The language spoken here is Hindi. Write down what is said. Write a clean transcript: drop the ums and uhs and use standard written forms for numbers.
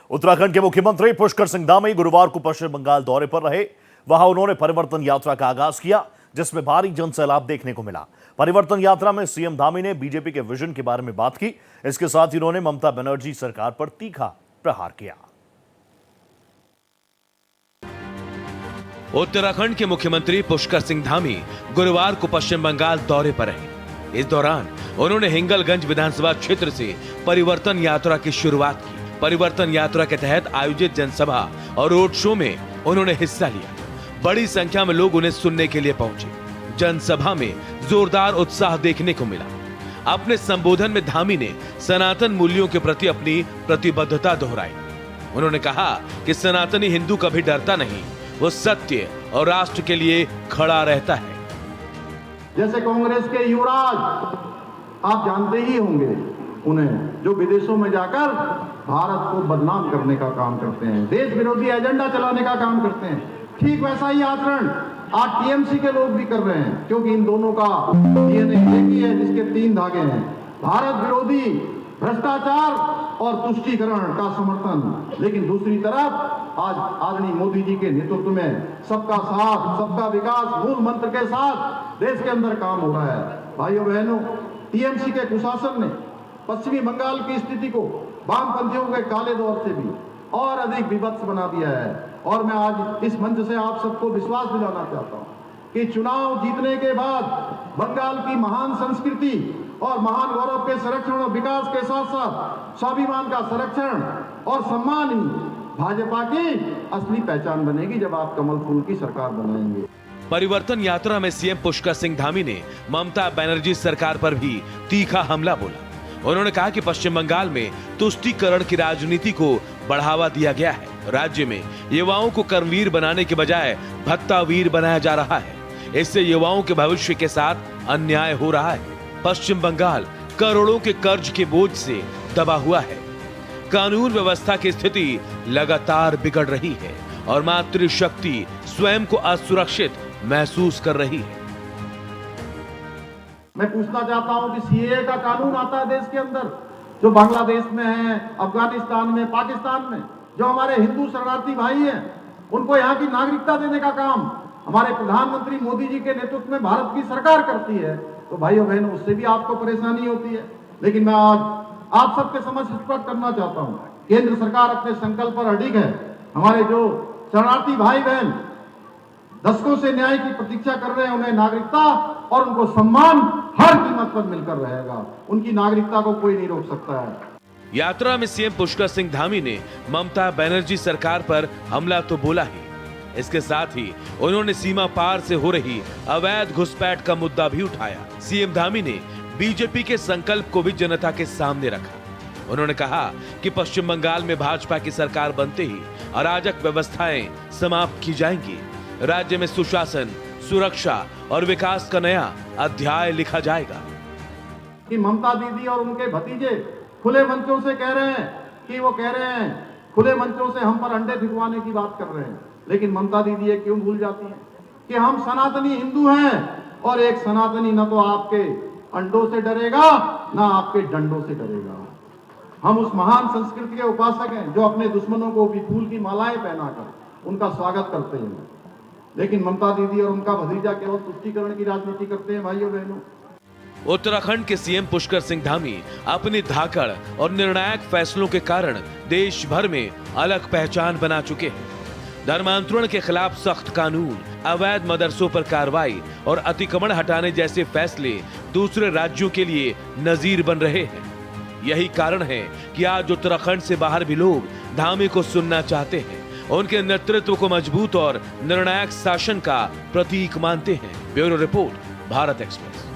उत्तराखंड के मुख्यमंत्री पुष्कर सिंह धामी गुरुवार को पश्चिम बंगाल दौरे पर रहे। वहां उन्होंने परिवर्तन यात्रा का आगाज किया, जिसमें भारी जनसैलाब देखने को मिला। परिवर्तन यात्रा में सीएम धामी ने बीजेपी के विजन के बारे में बात की। इसके साथ ही उन्होंने ममता बनर्जी सरकार पर तीखा प्रहार किया। उत्तराखंड के मुख्यमंत्री पुष्कर सिंह धामी गुरुवार को पश्चिम बंगाल दौरे पर रहे। इस दौरान उन्होंने हिंगलगंज विधानसभा क्षेत्र से परिवर्तन यात्रा की शुरुआत की। परिवर्तन यात्रा के तहत आयोजित जनसभा और रोड शो में उन्होंने हिस्सा लिया। बड़ी संख्या में लोग उन्हें सुनने के लिए पहुंचे। जनसभा में जोरदार उत्साह देखने को मिला। अपने संबोधन में धामी ने सनातन मूल्यों के प्रति अपनी प्रतिबद्धता दोहराई। उन्होंने कहा कि सनातनी हिंदू कभी डरता नहीं, वो सत्य और राष्ट्र के लिए खड़ा रहता है। जैसे कांग्रेस के युवराज आप जानते ही होंगे उन्हें, जो विदेशों में जाकर भारत को बदनाम करने का काम करते हैं, देश विरोधी एजेंडा चलाने का काम करते हैं। ठीक वैसा ही आचरण आज टीएमसी के लोग भी कर रहे हैं, क्योंकि इन दोनों का डीएनए एक ही है, जिसके 3 धागे हैं: भारत विरोधी भ्रष्टाचार और तुष्टीकरण का समर्थन। लेकिन दूसरी तरफ आज आदरणीय मोदी जी के नेतृत्व में सबका साथ सबका विकास मूल मंत्र के साथ देश के अंदर काम हो रहा है। भाइयों बहनों, टीएमसी के कुशासन ने पश्चिमी बंगाल की स्थिति को वामपंथियों के काले दौर से भी और अधिक विभत्स बना दिया है। और मैं आज इस मंच से आप सबको विश्वास दिलाना चाहता हूं कि चुनाव जीतने के बाद बंगाल की महान संस्कृति और महान गौरव के संरक्षण और विकास के साथ साथ स्वाभिमान का संरक्षण और सम्मान ही भाजपा की असली पहचान बनेगी, जब आप कमल फूल की सरकार बनाएंगे। परिवर्तन यात्रा में सीएम पुष्कर सिंह धामी ने ममता बनर्जी सरकार पर भी तीखा हमला बोला। उन्होंने कहा कि पश्चिम बंगाल में तुष्टीकरण की राजनीति को बढ़ावा दिया गया है। राज्य में युवाओं को कर्मवीर बनाने के बजाय भत्तावीर बनाया जा रहा है। इससे युवाओं के भविष्य के साथ अन्याय हो रहा है। पश्चिम बंगाल करोड़ों के कर्ज के बोझ से दबा हुआ है। कानून व्यवस्था की स्थिति लगातार बिगड़ रही है और मातृशक्ति स्वयं को असुरक्षित महसूस कर रही है। मैं पूछना चाहता हूं कि सीएए का कानून आता है देश के अंदर, जो बांग्लादेश में है, अफगानिस्तान में, पाकिस्तान में, जो हमारे हिंदू शरणार्थी भाई हैं, उनको यहाँ की नागरिकता देने का काम हमारे प्रधानमंत्री मोदी जी के नेतृत्व में भारत की सरकार करती है। तो भाइयों बहनों, उससे भी आपको परेशानी होती है। लेकिन मैं आज आप सबके समझ स्पष्ट करना चाहता हूं, केंद्र सरकार अपने संकल्प पर अडिग है। हमारे जो शरणार्थी भाई बहन दशकों से न्याय की प्रतीक्षा कर रहे हैं, उन्हें नागरिकता और उनको सम्मान हर कीमत पर मिलकर रहेगा। उनकी नागरिकता को कोई नहीं रोक सकता है। यात्रा में सीएम पुष्कर सिंह धामी ने ममता बनर्जी सरकार पर हमला तो बोला ही, इसके साथ ही उन्होंने सीमा पार से हो रही अवैध घुसपैठ का मुद्दा भी उठाया। सीएम धामी ने बीजेपी के संकल्प को भी जनता के सामने रखा। उन्होंने कहा कि पश्चिम बंगाल में भाजपा की सरकार बनते ही अराजक व्यवस्थाएं समाप्त की जाएंगी। राज्य में सुशासन, सुरक्षा और विकास का नया अध्याय लिखा जाएगा। कि ममता दीदी और उनके भतीजे खुले मंचों से कह रहे हैं खुले मंचों से हम पर अंडे फिकवाने की बात कर रहे हैं। लेकिन ममता दीदी ये क्यों भूल जाती हैं कि हम सनातनी हिंदू हैं, और एक सनातनी न तो आपके अंडों से डरेगा ना आपके डंडों से डरेगा। हम उस महान संस्कृति के उपासक हैं जो अपने दुश्मनों को भी फूल की मालाएं पहनाकर उनका स्वागत करते हैं। लेकिन ममता दीदी और उनका भतीजा केवल तुष्टीकरण की राजनीति करते हैं। भाइयों बहनों, उत्तराखंड के सीएम पुष्कर सिंह धामी अपनी धाकड़ और निर्णायक फैसलों के कारण देश भर में अलग पहचान बना चुके हैं। धर्मांतरण के खिलाफ सख्त कानून, अवैध मदरसों पर कार्रवाई और अतिक्रमण हटाने जैसे फैसले दूसरे राज्यों के लिए नजीर बन रहे हैं। यही कारण है कि आज उत्तराखंड से बाहर भी लोग धामी को सुनना चाहते हैं। उनके नेतृत्व को मजबूत और निर्णायक शासन का प्रतीक मानते हैं। Bureau report, Bharat express.